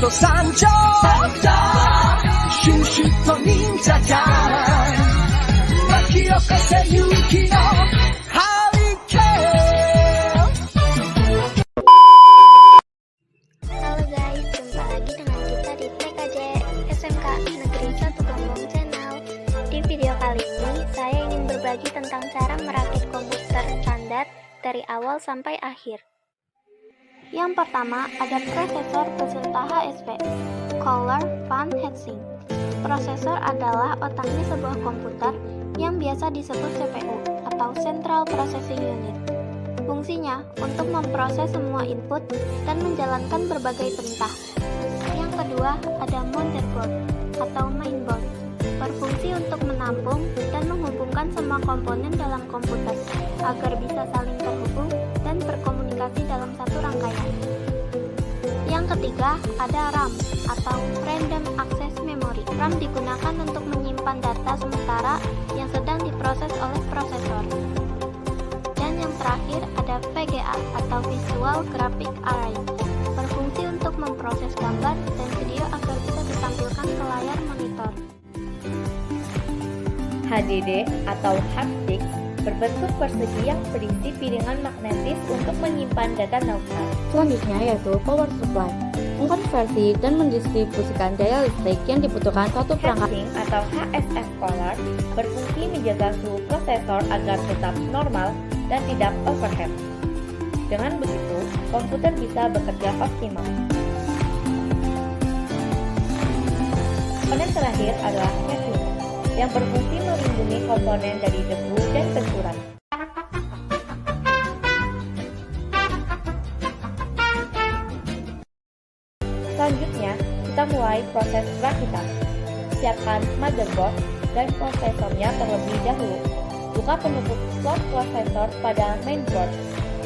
と参上シュシュと忍者じゃん巻き起こせ勇気のハリケーン Halo guys, jumpa lagi dengan kita di TKJ SMK Negeri 1 Gombong Channel. Di video kali ini, saya ingin berbagi tentang cara merakit komputer standar dari awal sampai akhir. Yang pertama, ada prosesor peserta HSP, Color Fan Heatsink. Prosesor adalah otaknya sebuah komputer yang biasa disebut CPU atau Central Processing Unit. Fungsinya untuk memproses semua input dan menjalankan berbagai perintah. Yang kedua, ada motherboard atau mainboard, berfungsi untuk menampung dan menghubungkan semua komponen dalam komputer agar bisa saling terhubung dan berkomunikasi dalam satu rangkaian. Yang ketiga, ada RAM atau Random Access Memory. RAM digunakan untuk menyimpan data sementara yang sedang diproses oleh prosesor. Dan yang terakhir ada VGA atau Visual Graphic Array, berfungsi untuk memproses gambar dan video agar bisa ditampilkan ke layar monitor. HDD atau hard disk berbentuk persegi yang berisi piringan magnetis untuk menyimpan data neutral. Selanjutnya yaitu power supply, mengkonversi dan mendistribusikan daya listrik yang dibutuhkan suatu perangkat. Heatsink atau HSS Color berfungsi menjaga suhu prosesor agar tetap normal dan tidak overheat. Dengan begitu, komputer bisa bekerja optimal. Komponen terakhir adalah casing, yang berfungsi melindungi komponen dari debu dan benturan. Selanjutnya, kita mulai proses perakitan. Siapkan motherboard dan prosesornya terlebih dahulu. Buka penutup slot prosesor pada mainboard.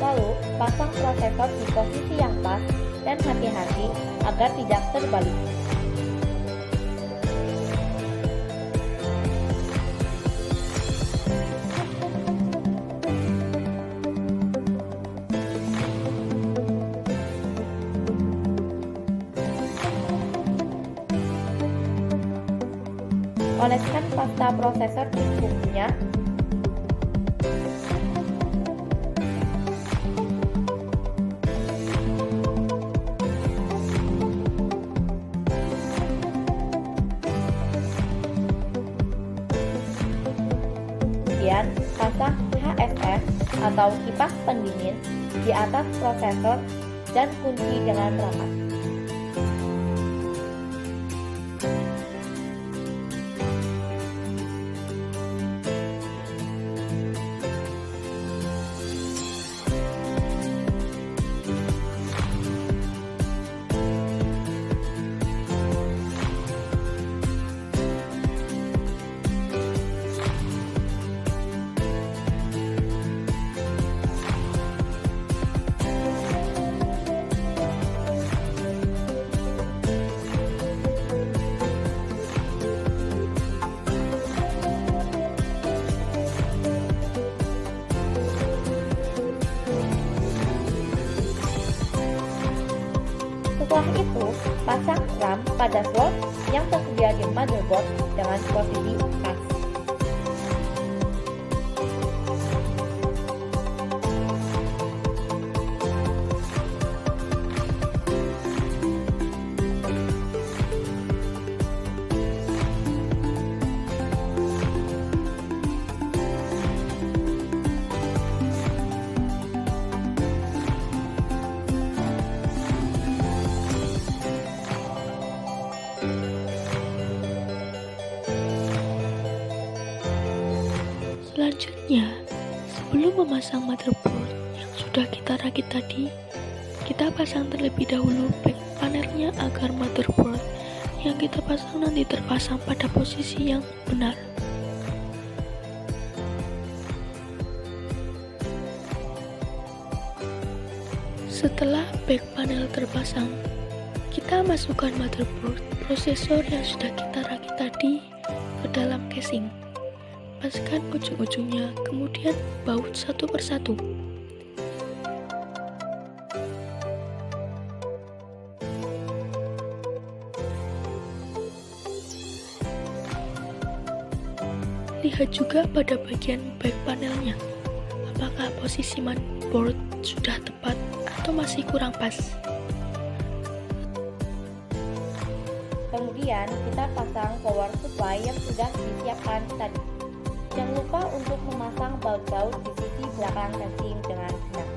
Lalu, pasang prosesor di posisi yang pas dan hati-hati agar tidak terbalik. Oleskan pasta prosesor di bukunya. Kemudian, pasang HSS atau kipas pendingin di atas prosesor dan kunci dengan rapat. Setelah itu, pasang RAM pada slot yang tersedia di motherboard dengan posisi pas. Selanjutnya, sebelum memasang motherboard yang sudah kita rakit tadi, kita pasang terlebih dahulu back panelnya agar motherboard yang kita pasang nanti terpasang pada posisi yang benar. Setelah back panel terpasang, kita masukkan motherboard prosesor yang sudah kita rakit tadi ke dalam casing. Lepaskan ujung-ujungnya, kemudian baut satu persatu. Lihat juga pada bagian back panelnya, apakah posisi motherboard sudah tepat atau masih kurang pas. Kemudian kita pasang power supply yang sudah disiapkan tadi. Jangan lupa untuk memasang baut-baut di sisi belakang casing dengan benar.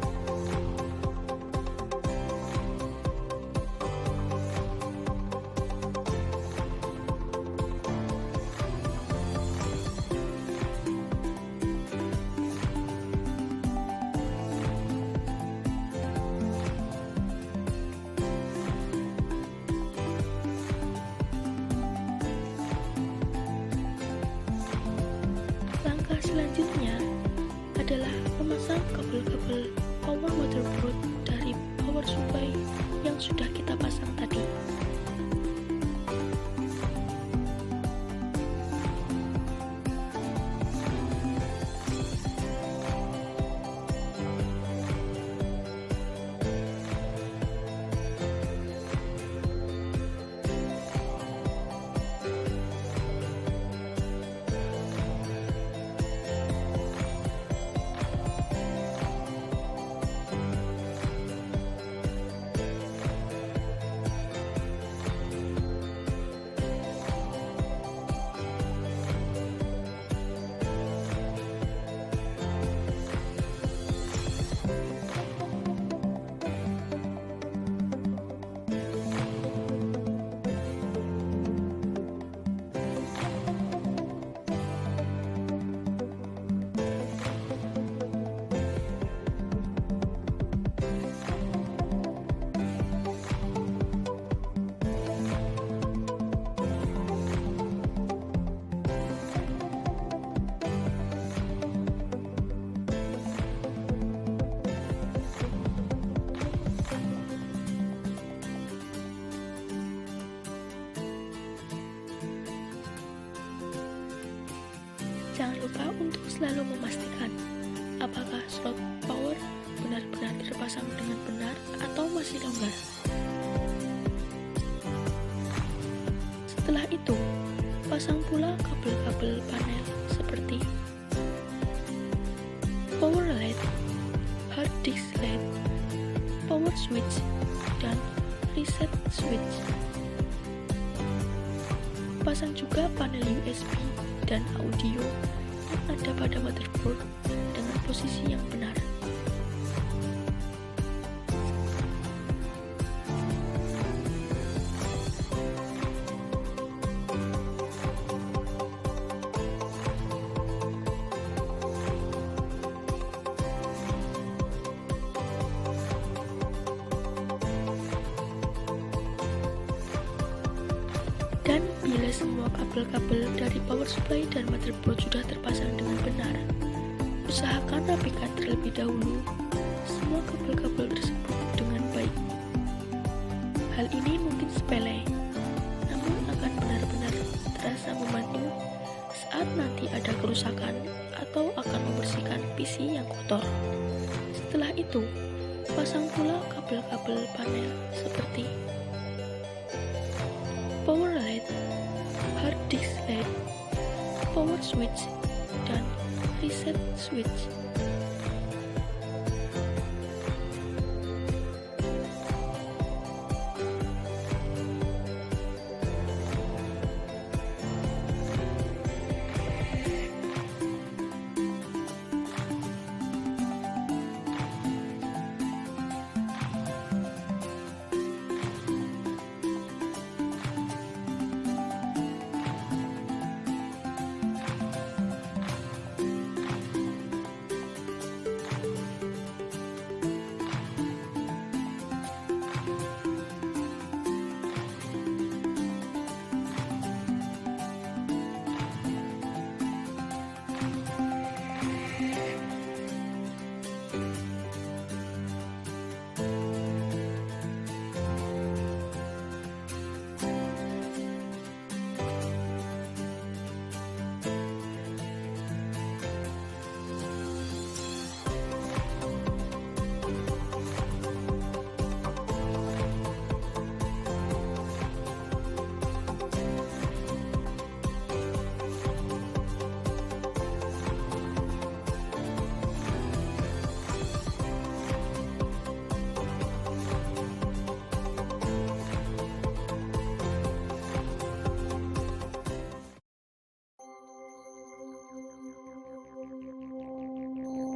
Langkah selanjutnya adalah memasang kabel-kabel power motherboard dari power supply yang sudah kita pasang tadi. Jangan lupa untuk selalu memastikan apakah slot power benar-benar terpasang dengan benar atau masih longgar. Setelah itu, pasang pula kabel-kabel panel seperti power LED, hard disk LED, power switch, dan reset switch. Pasang juga panel USB dan audio yang ada pada motherboard dengan posisi yang benar. Dan bila semua kabel-kabel dari power supply dan motherboard sudah terpasang dengan benar, usahakan rapikan terlebih dahulu semua kabel-kabel tersebut dengan baik. Hal ini mungkin sepele, namun akan benar-benar terasa membantu saat nanti ada kerusakan atau akan membersihkan PC yang kotor. Setelah itu, pasang pula kabel-kabel panel seperti power LED, hard disk LED, power switch, dan reset switch.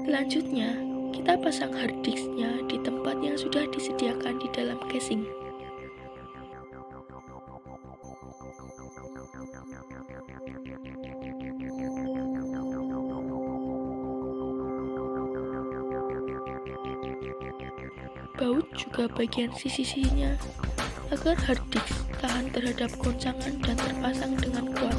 Selanjutnya, kita pasang hard disknya di tempat yang sudah disediakan di dalam casing. Baut juga bagian sisi-sisinya agar hard disk tahan terhadap goncangan dan terpasang dengan kuat.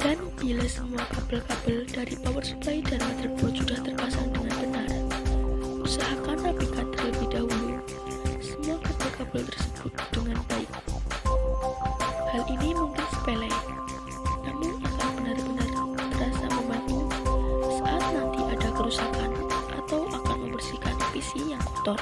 Dan bila semua kabel-kabel dari power supply dan motherboard sudah terpasang dengan benar, usahakan rapikan terlebih dahulu semua kabel-kabel tersebut dengan baik. Hal ini mungkin sepele, namun akan benar-benar terasa membantu saat nanti ada kerusakan atau akan membersihkan PC yang kotor.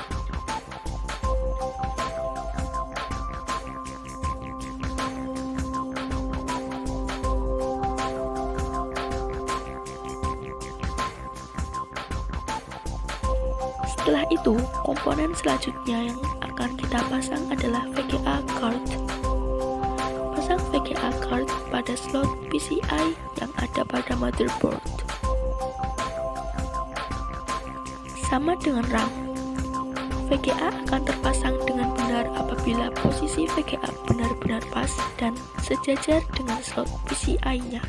Setelah itu, komponen selanjutnya yang akan kita pasang adalah VGA card. Pasang VGA card pada slot PCI yang ada pada motherboard. Sama dengan RAM, VGA akan terpasang dengan benar apabila posisi VGA benar-benar pas dan sejajar dengan slot PCI-nya.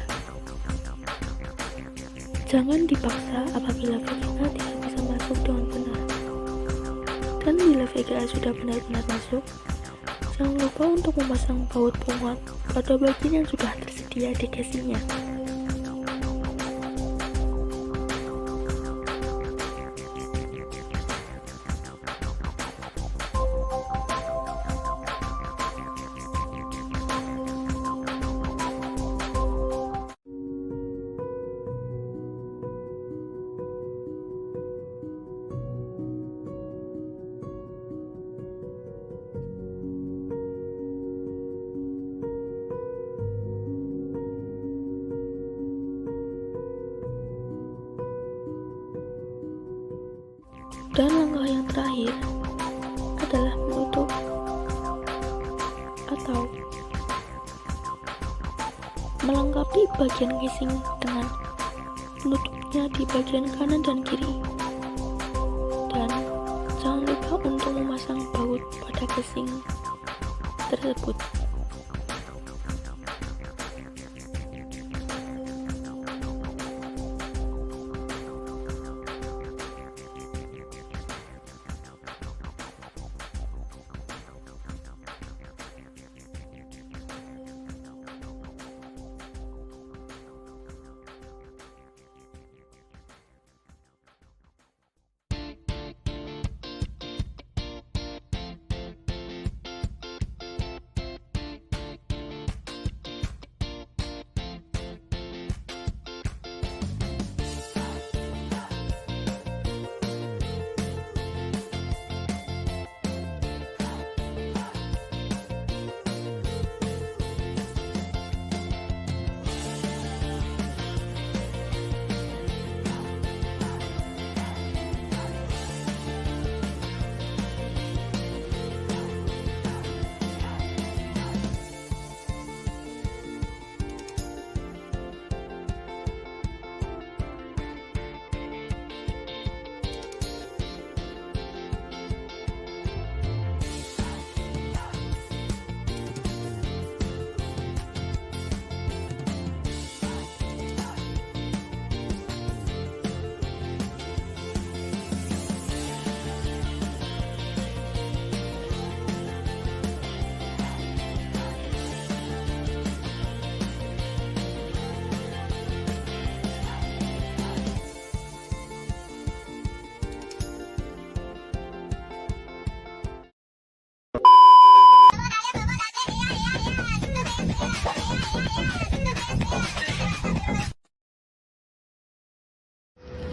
Jangan dipaksa apabila VGA tidak bisa masuk dengan benar. Dan bila VGA sudah benar-benar masuk, jangan lupa untuk memasang baut penguat pada bagian yang sudah tersedia di casingnya. Dan langkah yang terakhir adalah menutup atau melengkapi bagian casing dengan penutupnya di bagian kanan dan kiri. Dan jangan lupa untuk memasang baut pada casing tersebut.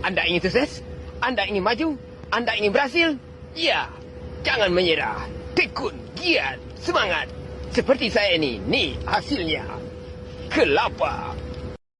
Anda ingin sukses? Anda ingin maju? Anda ingin berhasil? Ya, jangan menyerah. Tekun, giat, semangat. Seperti saya ini, nih hasilnya. Kelapa.